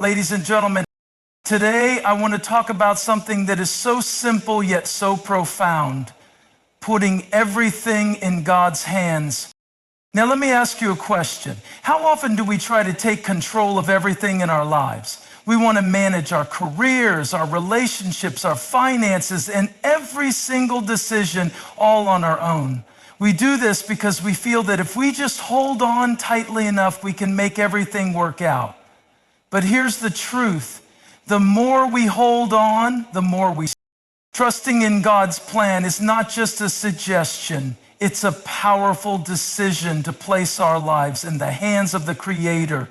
Ladies and gentlemen, today I want to talk about something that is so simple yet so profound: putting everything in God's hands. Now let me ask you a question. How often do we try to take control of everything in our lives? We want to manage our careers, our relationships, our finances, and every single decision all on our own. We do this because we feel that if we just hold on tightly enough, we can make everything work out. But here's the truth. The more we hold on, the more we. Trusting in God's plan is not just a suggestion. It's a powerful decision to place our lives in the hands of the Creator.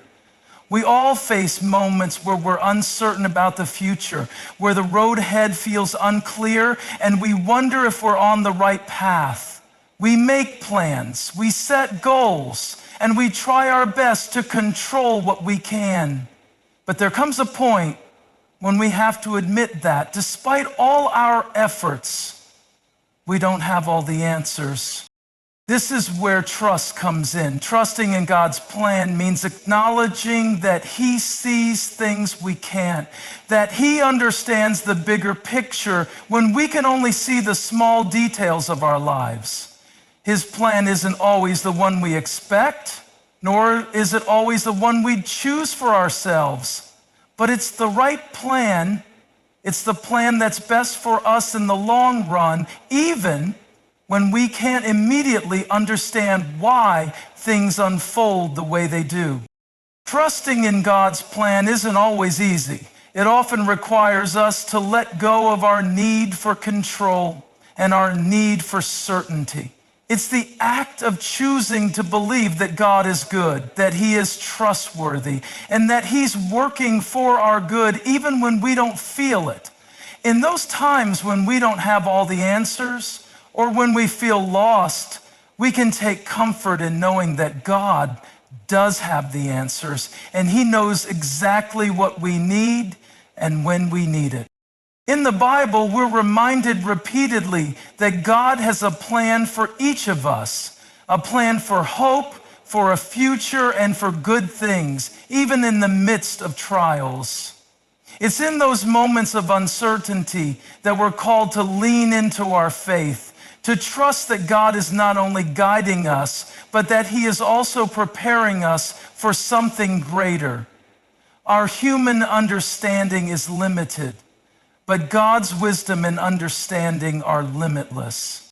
We all face moments where we're uncertain about the future, where the road ahead feels unclear, and we wonder if we're on the right path. We make plans, we set goals, and we try our best to control what we can. But there comes a point when we have to admit that, despite all our efforts, we don't have all the answers. This is where trust comes in. Trusting in God's plan means acknowledging that He sees things we can't, that He understands the bigger picture when we can only see the small details of our lives. His plan isn't always the one we expect, nor is it always the one we choose for ourselves, but it's the right plan. It's the plan that's best for us in the long run, even when we can't immediately understand why things unfold the way they do. Trusting in God's plan isn't always easy. It often requires us to let go of our need for control and our need for certainty. It's the act of choosing to believe that God is good, that He is trustworthy, and that He's working for our good even when we don't feel it. In those times when we don't have all the answers, or when we feel lost, we can take comfort in knowing that God does have the answers, and He knows exactly what we need and when we need it. In the Bible, we're reminded repeatedly that God has a plan for each of us, a plan for hope, for a future, and for good things, even in the midst of trials. It's in those moments of uncertainty that we're called to lean into our faith, to trust that God is not only guiding us, but that He is also preparing us for something greater. Our human understanding is limited, but God's wisdom and understanding are limitless.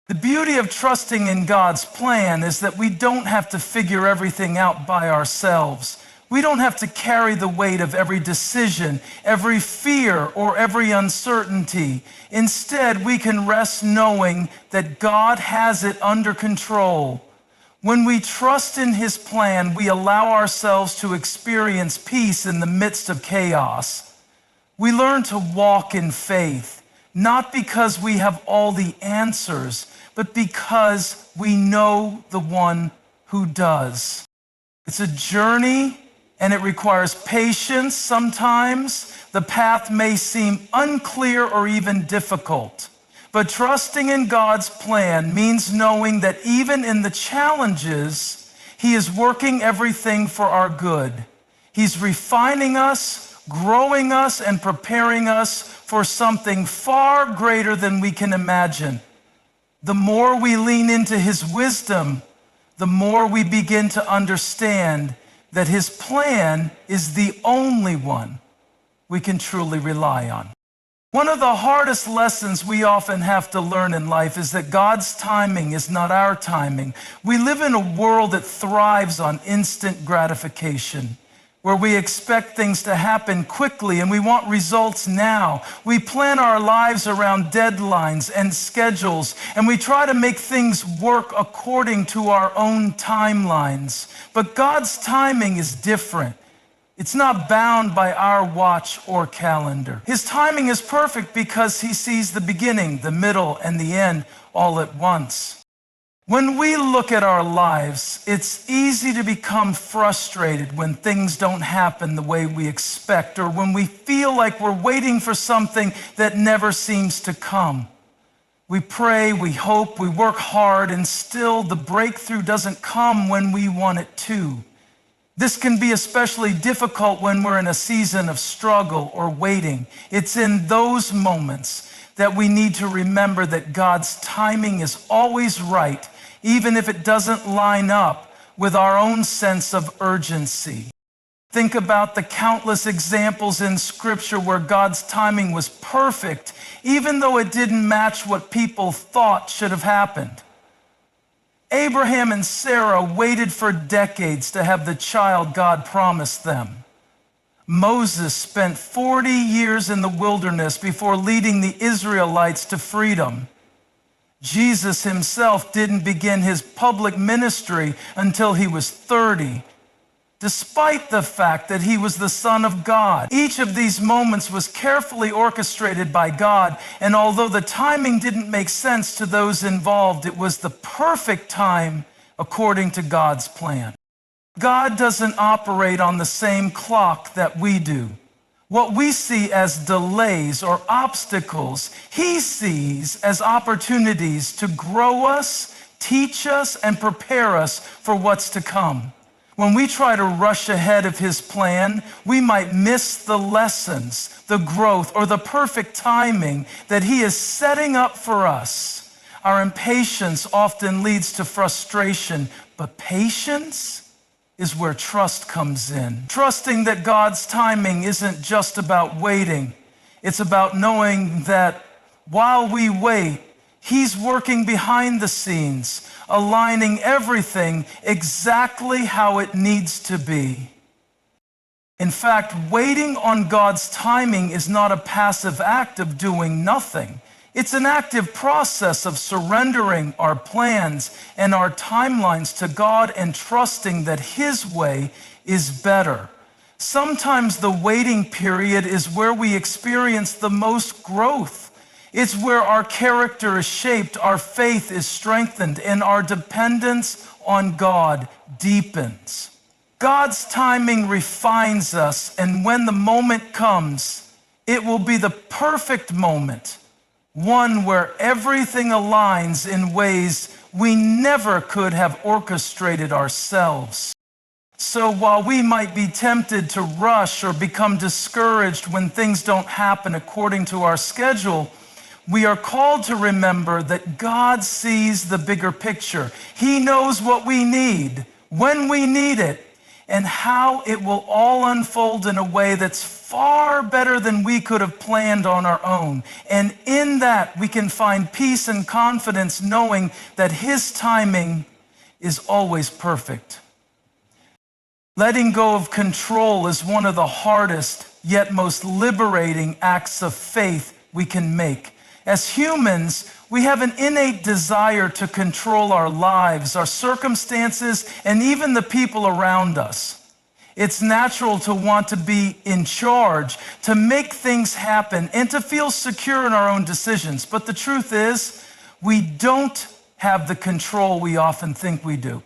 The beauty of trusting in God's plan is that we don't have to figure everything out by ourselves. We don't have to carry the weight of every decision, every fear, or every uncertainty. Instead, we can rest knowing that God has it under control. When we trust in His plan, we allow ourselves to experience peace in the midst of chaos. We learn to walk in faith, not because we have all the answers, but because we know the one who does. It's a journey, and it requires patience. Sometimes the path may seem unclear or even difficult, but trusting in God's plan means knowing that even in the challenges, He is working everything for our good. He's refining us, growing us, and preparing us for something far greater than we can imagine. The more we lean into His wisdom, the more we begin to understand that His plan is the only one we can truly rely on. One of the hardest lessons we often have to learn in life is that God's timing is not our timing. We live in a world that thrives on instant gratification, where we expect things to happen quickly and we want results now. We plan our lives around deadlines and schedules, and we try to make things work according to our own timelines. But God's timing is different. It's not bound by our watch or calendar. His timing is perfect because He sees the beginning, the middle, and the end all at once. When we look at our lives, it's easy to become frustrated when things don't happen the way we expect, or when we feel like we're waiting for something that never seems to come. We pray, we hope, we work hard, and still the breakthrough doesn't come when we want it to. This can be especially difficult when we're in a season of struggle or waiting. It's in those moments that we need to remember that God's timing is always right, even if it doesn't line up with our own sense of urgency. Think about the countless examples in Scripture where God's timing was perfect, even though it didn't match what people thought should have happened. Abraham and Sarah waited for decades to have the child God promised them. Moses spent 40 years in the wilderness before leading the Israelites to freedom. Jesus himself didn't begin his public ministry until he was 30, despite the fact that he was the Son of God. Each of these moments was carefully orchestrated by God, and although the timing didn't make sense to those involved, it was the perfect time according to God's plan. God doesn't operate on the same clock that we do. What we see as delays or obstacles, he sees as opportunities to grow us, teach us, and prepare us for what's to come. When we try to rush ahead of his plan, we might miss the lessons, the growth, or the perfect timing that he is setting up for us. Our impatience often leads to frustration, but patience is where trust comes in. Trusting that God's timing isn't just about waiting. It's about knowing that while we wait, he's working behind the scenes, aligning everything exactly how it needs to be. In fact, waiting on God's timing is not a passive act of doing nothing. It's an active process of surrendering our plans and our timelines to God and trusting that his way is better. Sometimes the waiting period is where we experience the most growth. It's where our character is shaped, our faith is strengthened, and our dependence on God deepens. God's timing refines us, and when the moment comes, it will be the perfect moment. One where everything aligns in ways we never could have orchestrated ourselves. So while we might be tempted to rush or become discouraged when things don't happen according to our schedule, we are called to remember that God sees the bigger picture. He knows what we need, when we need it, and how it will all unfold in a way that's far better than we could have planned on our own. And in that, we can find peace and confidence knowing that his timing is always perfect. Letting go of control is one of the hardest yet most liberating acts of faith we can make. As humans, we have an innate desire to control our lives, our circumstances, and even the people around us. It's natural to want to be in charge, to make things happen, and to feel secure in our own decisions. But the truth is, we don't have the control we often think we do.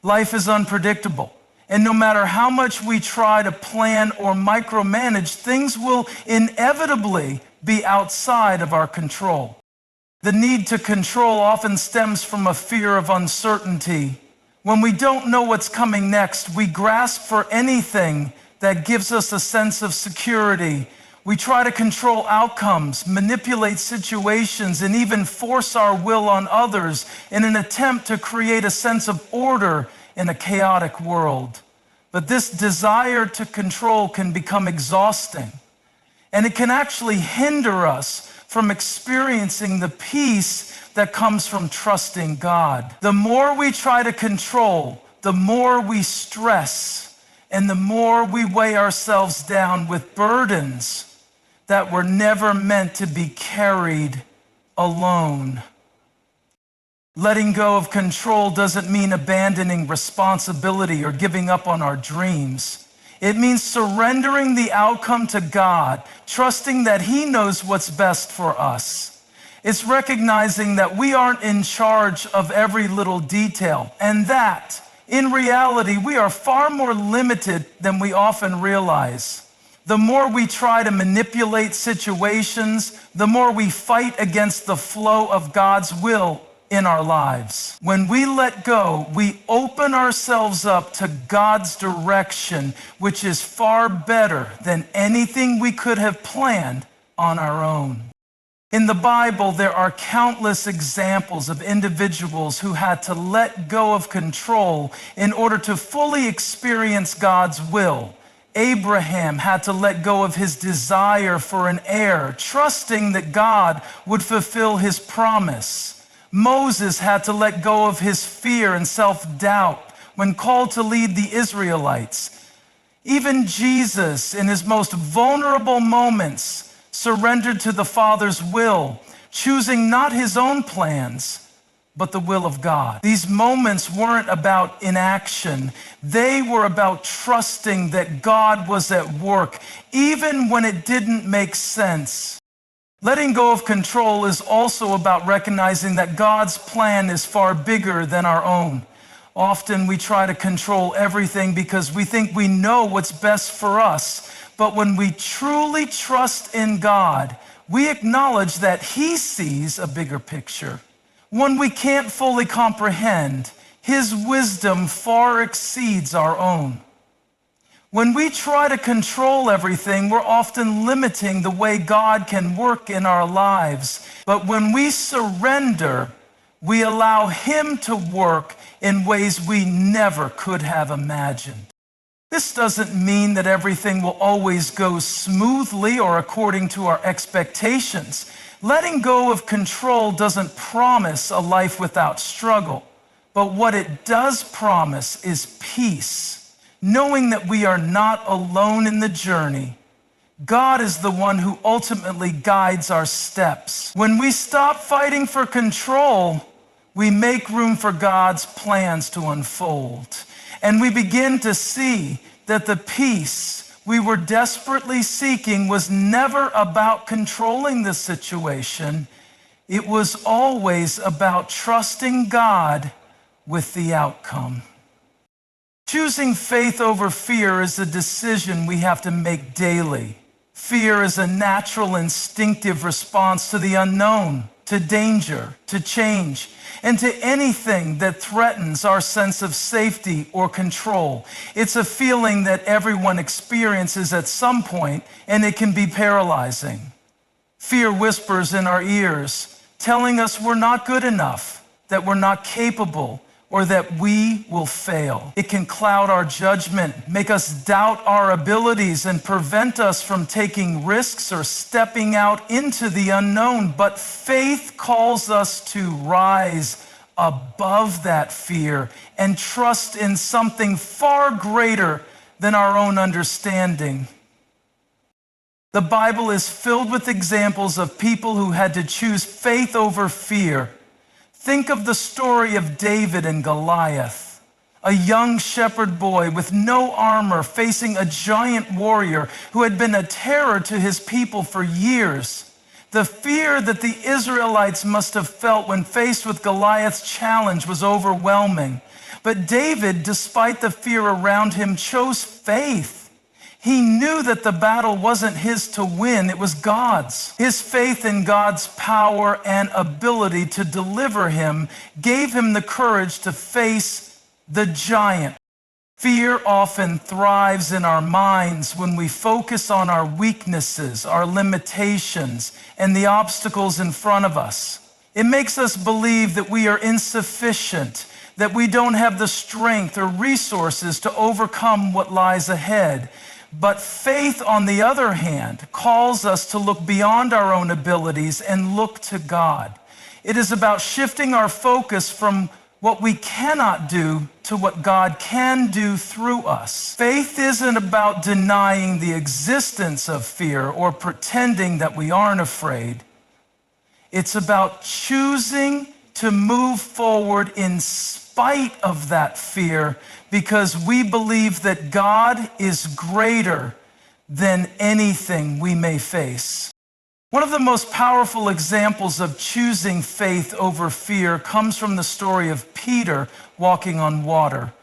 Life is unpredictable, and no matter how much we try to plan or micromanage, things will inevitably be outside of our control. The need to control often stems from a fear of uncertainty. When we don't know what's coming next, we grasp for anything that gives us a sense of security. We try to control outcomes, manipulate situations, and even force our will on others in an attempt to create a sense of order in a chaotic world. But this desire to control can become exhausting, and it can actually hinder us from experiencing the peace that comes from trusting God. The more we try to control, the more we stress, and the more we weigh ourselves down with burdens that were never meant to be carried alone. Letting go of control doesn't mean abandoning responsibility or giving up on our dreams. It means surrendering the outcome to God, trusting that he knows what's best for us. It's recognizing that we aren't in charge of every little detail, and that, in reality, we are far more limited than we often realize. The more we try to manipulate situations, the more we fight against the flow of God's will in our lives. When we let go, we open ourselves up to God's direction, which is far better than anything we could have planned on our own. In the Bible, there are countless examples of individuals who had to let go of control in order to fully experience God's will. Abraham had to let go of his desire for an heir, trusting that God would fulfill his promise. Moses had to let go of his fear and self-doubt when called to lead the Israelites. Even Jesus, in his most vulnerable moments, surrendered to the Father's will, choosing not his own plans, but the will of God. These moments weren't about inaction. They were about trusting that God was at work, even when it didn't make sense. Letting go of control is also about recognizing that God's plan is far bigger than our own. Often we try to control everything because we think we know what's best for us. But when we truly trust in God, we acknowledge that He sees a bigger picture, one we can't fully comprehend. His wisdom far exceeds our own. When we try to control everything, we're often limiting the way God can work in our lives. But when we surrender, we allow Him to work in ways we never could have imagined. This doesn't mean that everything will always go smoothly or according to our expectations. Letting go of control doesn't promise a life without struggle, but what it does promise is peace, knowing that we are not alone in the journey. God is the one who ultimately guides our steps. When we stop fighting for control, we make room for God's plans to unfold. And we begin to see that the peace we were desperately seeking was never about controlling the situation. It was always about trusting God with the outcome. Choosing faith over fear is a decision we have to make daily. Fear is a natural, instinctive response to the unknown, to danger, to change, and to anything that threatens our sense of safety or control. It's a feeling that everyone experiences at some point, and it can be paralyzing. Fear whispers in our ears, telling us we're not good enough, that we're not capable, or that we will fail. It can cloud our judgment, make us doubt our abilities, and prevent us from taking risks or stepping out into the unknown. But faith calls us to rise above that fear and trust in something far greater than our own understanding. The Bible is filled with examples of people who had to choose faith over fear. Think of the story of David and Goliath, a young shepherd boy with no armor facing a giant warrior who had been a terror to his people for years. The fear that the Israelites must have felt when faced with Goliath's challenge was overwhelming. But David, despite the fear around him, chose faith. He knew that the battle wasn't his to win, it was God's. His faith in God's power and ability to deliver him gave him the courage to face the giant. Fear often thrives in our minds when we focus on our weaknesses, our limitations, and the obstacles in front of us. It makes us believe that we are insufficient, that we don't have the strength or resources to overcome what lies ahead. But faith, on the other hand, calls us to look beyond our own abilities and look to God. It is about shifting our focus from what we cannot do to what God can do through us. Faith isn't about denying the existence of fear or pretending that we aren't afraid. It's about choosing to move forward in spite of that fear, because we believe that God is greater than anything we may face. One of the most powerful examples of choosing faith over fear comes from the story of Peter walking on water.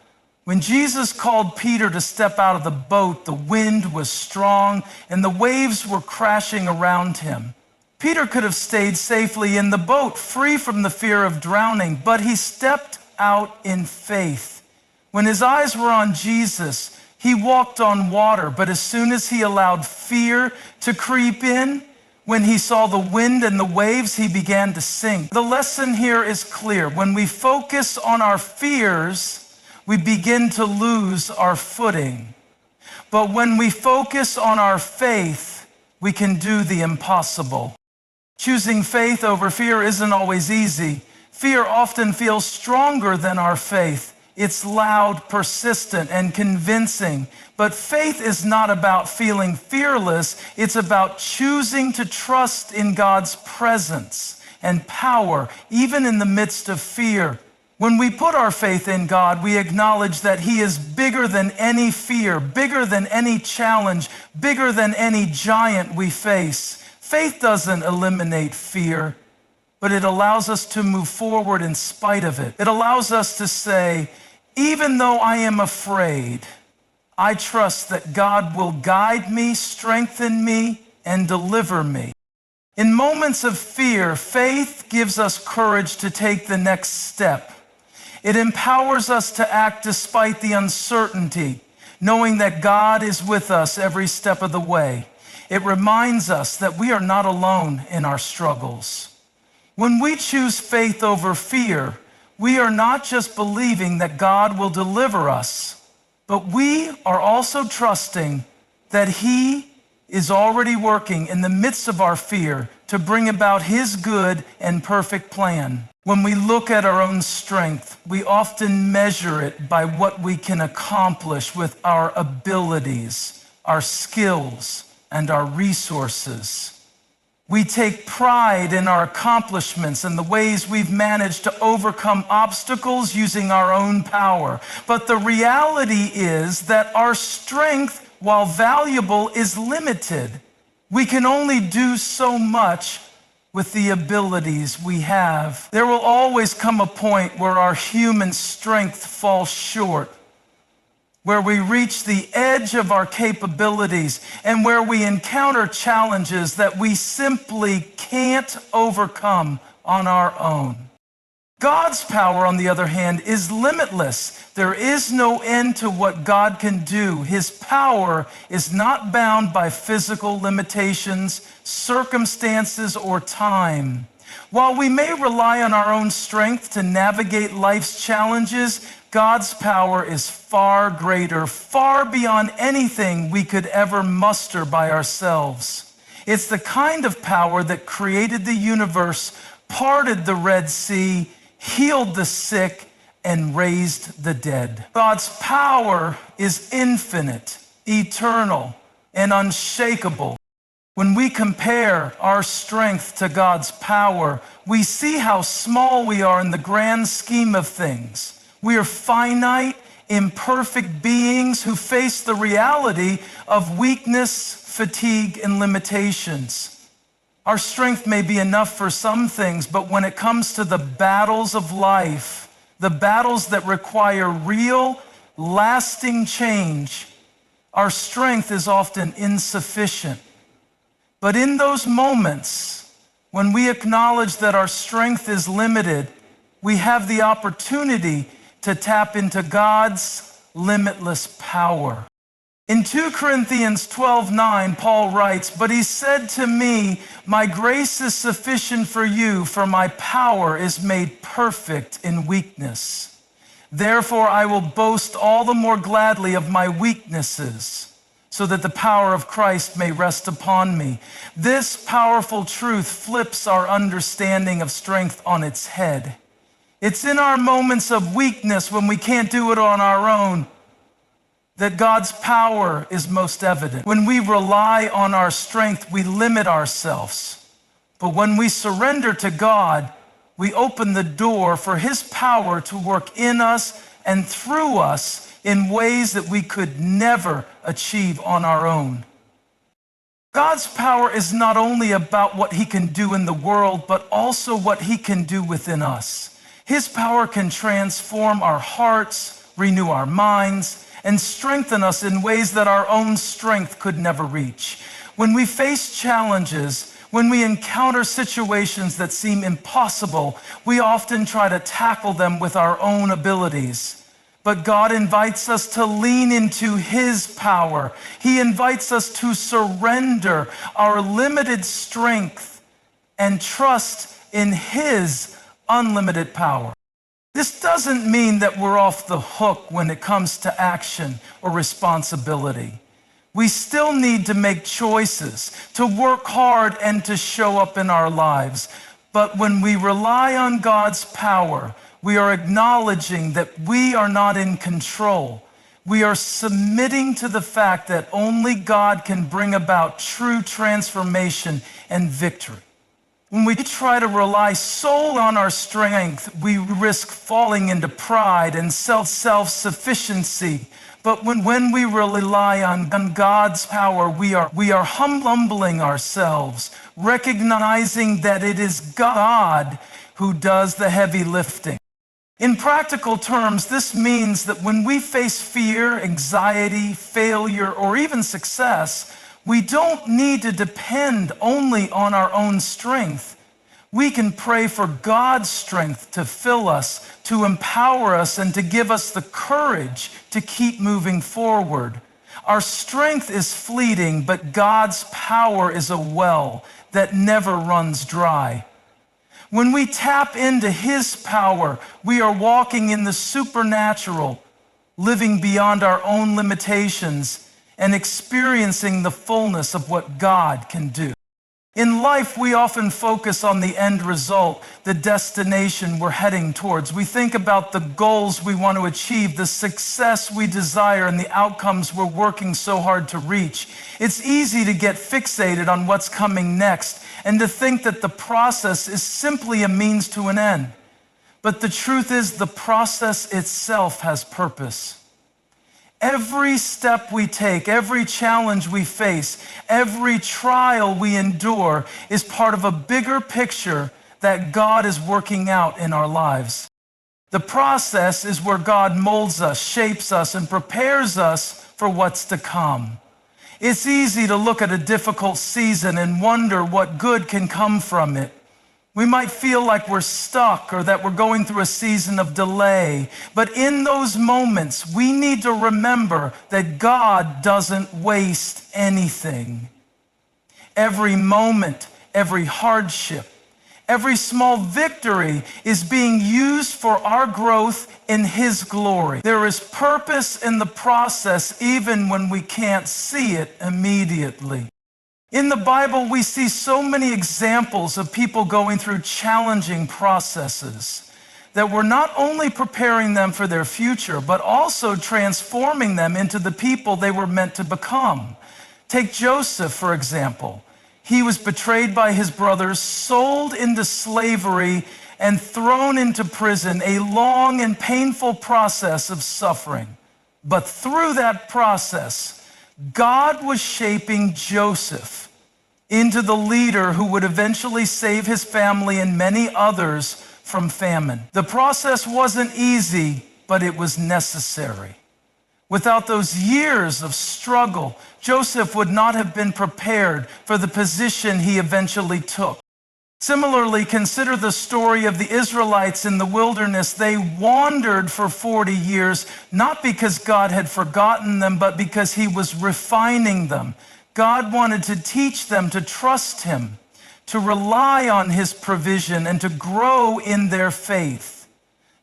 When Jesus called Peter to step out of the boat, the wind was strong and the waves were crashing around him. Peter could have stayed safely in the boat, free from the fear of drowning, but he stepped out in faith. When his eyes were on Jesus, he walked on water, but as soon as he allowed fear to creep in, when he saw the wind and the waves, he began to sink. The lesson here is clear. When we focus on our fears, we begin to lose our footing. But when we focus on our faith, we can do the impossible. Choosing faith over fear isn't always easy. Fear often feels stronger than our faith. It's loud, persistent, and convincing. But faith is not about feeling fearless. It's about choosing to trust in God's presence and power, even in the midst of fear. When we put our faith in God, we acknowledge that He is bigger than any fear, bigger than any challenge, bigger than any giant we face. Faith doesn't eliminate fear, but it allows us to move forward in spite of it. It allows us to say, even though I am afraid, I trust that God will guide me, strengthen me, and deliver me. In moments of fear, faith gives us courage to take the next step. It empowers us to act despite the uncertainty, knowing that God is with us every step of the way. It reminds us that we are not alone in our struggles. When we choose faith over fear, we are not just believing that God will deliver us, but we are also trusting that He is already working in the midst of our fear to bring about His good and perfect plan. When we look at our own strength, we often measure it by what we can accomplish with our abilities, our skills, and our resources. We take pride in our accomplishments and the ways we've managed to overcome obstacles using our own power. But the reality is that our strength, while valuable, is limited. We can only do so much with the abilities we have. There will always come a point where our human strength falls short, where we reach the edge of our capabilities and where we encounter challenges that we simply can't overcome on our own. God's power, on the other hand, is limitless. There is no end to what God can do. His power is not bound by physical limitations, circumstances, or time. While we may rely on our own strength to navigate life's challenges, God's power is far greater, far beyond anything we could ever muster by ourselves. It's the kind of power that created the universe, parted the Red Sea, healed the sick, and raised the dead. God's power is infinite, eternal, and unshakable. When we compare our strength to God's power, we see how small we are in the grand scheme of things. We are finite, imperfect beings who face the reality of weakness, fatigue, and limitations. Our strength may be enough for some things, but when it comes to the battles of life, the battles that require real, lasting change, our strength is often insufficient. But in those moments, when we acknowledge that our strength is limited, we have the opportunity to tap into God's limitless power. In 2 Corinthians 12:9, Paul writes, "But he said to me, my grace is sufficient for you, for my power is made perfect in weakness. Therefore I will boast all the more gladly of my weaknesses, so that the power of Christ may rest upon me." This powerful truth flips our understanding of strength on its head. It's in our moments of weakness, when we can't do it on our own, that God's power is most evident. When we rely on our strength, we limit ourselves. But when we surrender to God, we open the door for His power to work in us and through us in ways that we could never achieve on our own. God's power is not only about what He can do in the world, but also what He can do within us. His power can transform our hearts, renew our minds, and strengthen us in ways that our own strength could never reach. When we face challenges, When we encounter situations that seem impossible, we often try to tackle them with our own abilities. But God invites us to lean into His power. He invites us to surrender our limited strength and trust in His unlimited power. This doesn't mean that we're off the hook when it comes to action or responsibility. We still need to make choices, to work hard and to show up in our lives. But when we rely on God's power, we are acknowledging that we are not in control. We are submitting to the fact that only God can bring about true transformation and victory. When we try to rely solely on our strength, we risk falling into pride and self-sufficiency. But when we rely on God's power, we are humbling ourselves, recognizing that it is God who does the heavy lifting. In practical terms, this means that when we face fear, anxiety, failure, or even success, we don't need to depend only on our own strength. We can pray for God's strength to fill us, to empower us, and to give us the courage to keep moving forward. Our strength is fleeting, but God's power is a well that never runs dry. When we tap into His power, we are walking in the supernatural, living beyond our own limitations, and experiencing the fullness of what God can do. In life, we often focus on the end result, the destination we're heading towards. We think about the goals we want to achieve, the success we desire, and the outcomes we're working so hard to reach. It's easy to get fixated on what's coming next and to think that the process is simply a means to an end. But the truth is, the process itself has purpose. Every step we take, every challenge we face, every trial we endure is part of a bigger picture that God is working out in our lives. The process is where God molds us, shapes us, and prepares us for what's to come. It's easy to look at a difficult season and wonder what good can come from it. We might feel like we're stuck or that we're going through a season of delay. But in those moments, we need to remember that God doesn't waste anything. Every moment, every hardship, every small victory is being used for our growth in His glory. There is purpose in the process even when we can't see it immediately. In the Bible, we see so many examples of people going through challenging processes that were not only preparing them for their future, but also transforming them into the people they were meant to become. Take Joseph, for example. He was betrayed by his brothers, sold into slavery, and thrown into prison, a long and painful process of suffering. But through that process, God was shaping Joseph into the leader who would eventually save his family and many others from famine. The process wasn't easy, but it was necessary. Without those years of struggle, Joseph would not have been prepared for the position he eventually took. Similarly, consider the story of the Israelites in the wilderness. They wandered for 40 years, not because God had forgotten them, but because He was refining them. God wanted to teach them to trust Him, to rely on His provision, and to grow in their faith.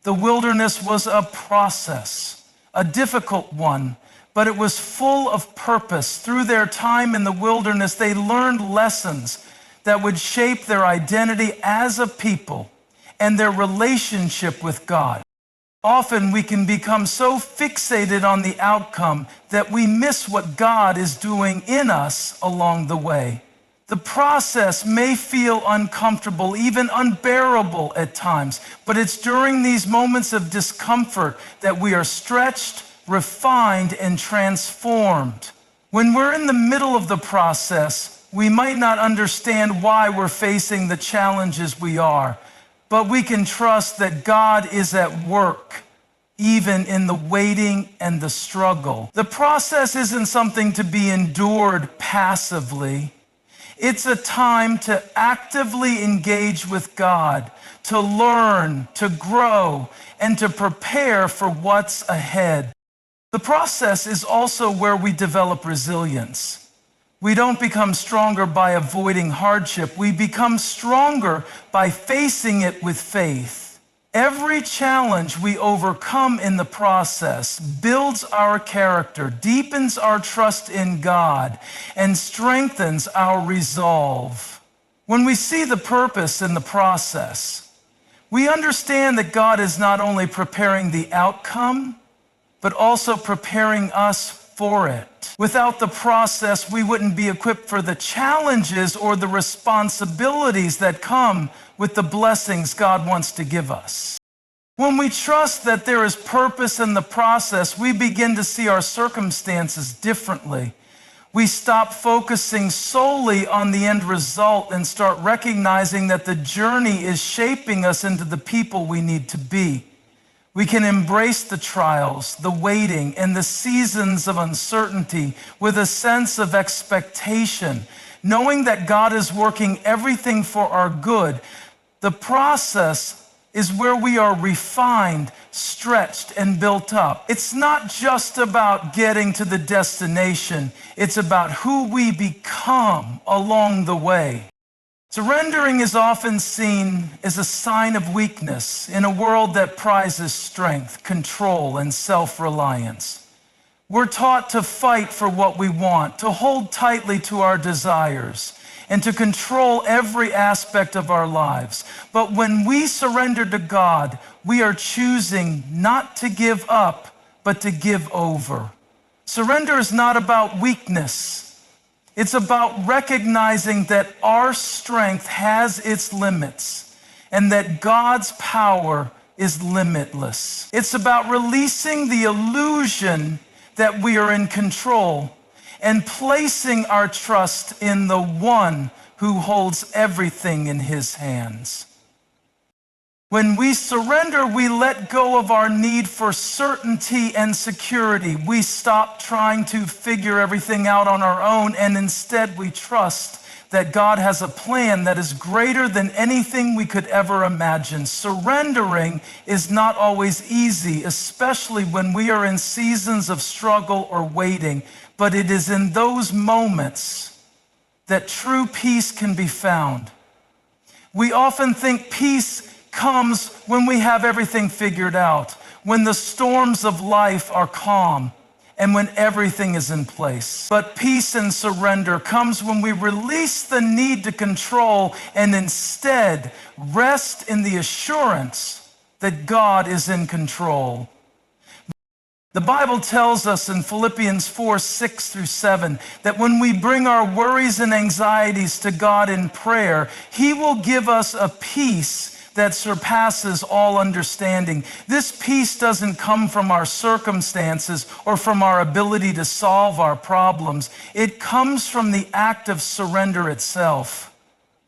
The wilderness was a process, a difficult one, but it was full of purpose. Through their time in the wilderness, they learned lessons that would shape their identity as a people and their relationship with God. Often we can become so fixated on the outcome that we miss what God is doing in us along the way. The process may feel uncomfortable, even unbearable at times, but it's during these moments of discomfort that we are stretched, refined, and transformed. When we're in the middle of the process, we might not understand why we're facing the challenges we are, but we can trust that God is at work, even in the waiting and the struggle. The process isn't something to be endured passively. It's a time to actively engage with God, to learn, to grow, and to prepare for what's ahead. The process is also where we develop resilience. We don't become stronger by avoiding hardship. We become stronger by facing it with faith. Every challenge we overcome in the process builds our character, deepens our trust in God, and strengthens our resolve. When we see the purpose in the process, we understand that God is not only preparing the outcome, but also preparing us for it. Without the process, we wouldn't be equipped for the challenges or the responsibilities that come with the blessings God wants to give us. When we trust that there is purpose in the process, we begin to see our circumstances differently. We stop focusing solely on the end result and start recognizing that the journey is shaping us into the people we need to be. We can embrace the trials, the waiting, and the seasons of uncertainty with a sense of expectation, knowing that God is working everything for our good. The process is where we are refined, stretched, and built up. It's not just about getting to the destination. It's about who we become along the way. Surrendering is often seen as a sign of weakness in a world that prizes strength, control, and self-reliance. We're taught to fight for what we want, to hold tightly to our desires, and to control every aspect of our lives. But when we surrender to God, we are choosing not to give up, but to give over. Surrender is not about weakness. It's about recognizing that our strength has its limits and that God's power is limitless. It's about releasing the illusion that we are in control and placing our trust in the one who holds everything in his hands. When we surrender, we let go of our need for certainty and security. We stop trying to figure everything out on our own, and instead we trust that God has a plan that is greater than anything we could ever imagine. Surrendering is not always easy, especially when we are in seasons of struggle or waiting, but it is in those moments that true peace can be found. We often think peace comes when we have everything figured out, when the storms of life are calm, and when everything is in place. But peace and surrender comes when we release the need to control and instead rest in the assurance that God is in control. The Bible tells us in Philippians 4:6-7, that when we bring our worries and anxieties to God in prayer, He will give us a peace that surpasses all understanding. This peace doesn't come from our circumstances or from our ability to solve our problems. It comes from the act of surrender itself.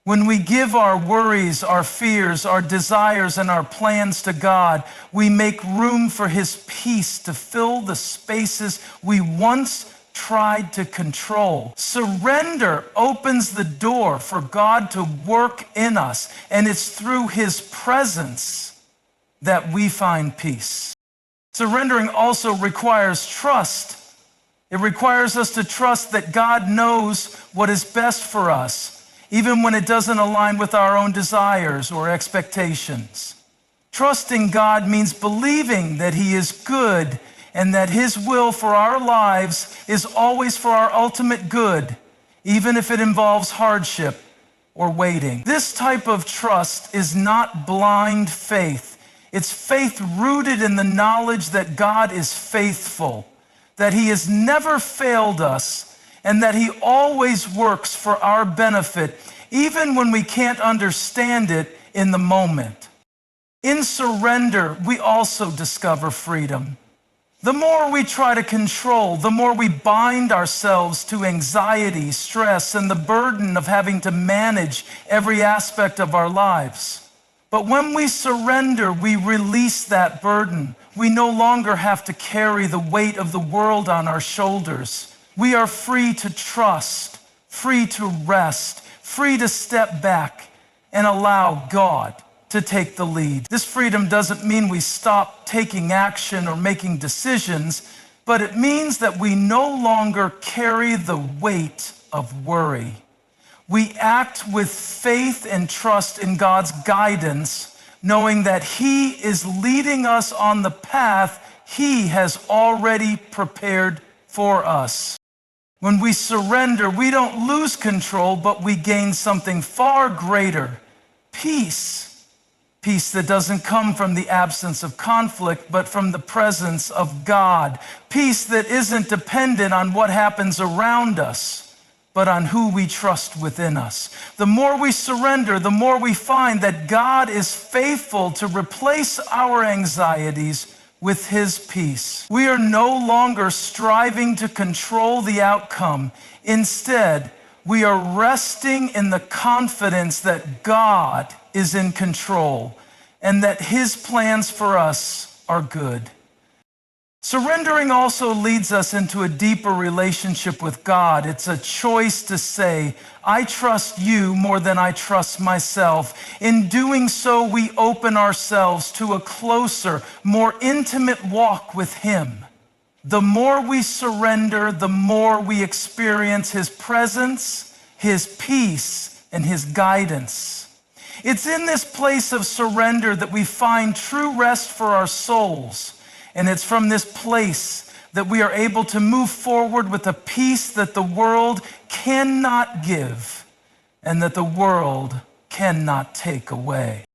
When we give our worries, our fears, our desires, and our plans to God, we make room for His peace to fill the spaces we once tried to control. Surrender opens the door for God to work in us, and it's through His presence that we find peace. Surrendering also requires trust. It requires us to trust that God knows what is best for us, even when it doesn't align with our own desires or expectations. Trusting God means believing that He is good and that His will for our lives is always for our ultimate good, even if it involves hardship or waiting. This type of trust is not blind faith. It's faith rooted in the knowledge that God is faithful, that He has never failed us, and that He always works for our benefit, even when we can't understand it in the moment. In surrender, we also discover freedom. The more we try to control, the more we bind ourselves to anxiety, stress, and the burden of having to manage every aspect of our lives. But when we surrender, we release that burden. We no longer have to carry the weight of the world on our shoulders. We are free to trust, free to rest, free to step back and allow God to take the lead. This freedom doesn't mean we stop taking action or making decisions, but it means that we no longer carry the weight of worry. We act with faith and trust in God's guidance, knowing that He is leading us on the path He has already prepared for us. When we surrender, we don't lose control, but we gain something far greater: peace. Peace that doesn't come from the absence of conflict, but from the presence of God. Peace that isn't dependent on what happens around us, but on who we trust within us. The more we surrender, the more we find that God is faithful to replace our anxieties with His peace. We are no longer striving to control the outcome. Instead, we are resting in the confidence that God is in control and that His plans for us are good. Surrendering also leads us into a deeper relationship with God. It's a choice to say, I trust you more than I trust myself. In doing so, we open ourselves to a closer, more intimate walk with Him. The more we surrender, the more we experience His presence, His peace, and His guidance. It's in this place of surrender that we find true rest for our souls. And it's from this place that we are able to move forward with a peace that the world cannot give and that the world cannot take away.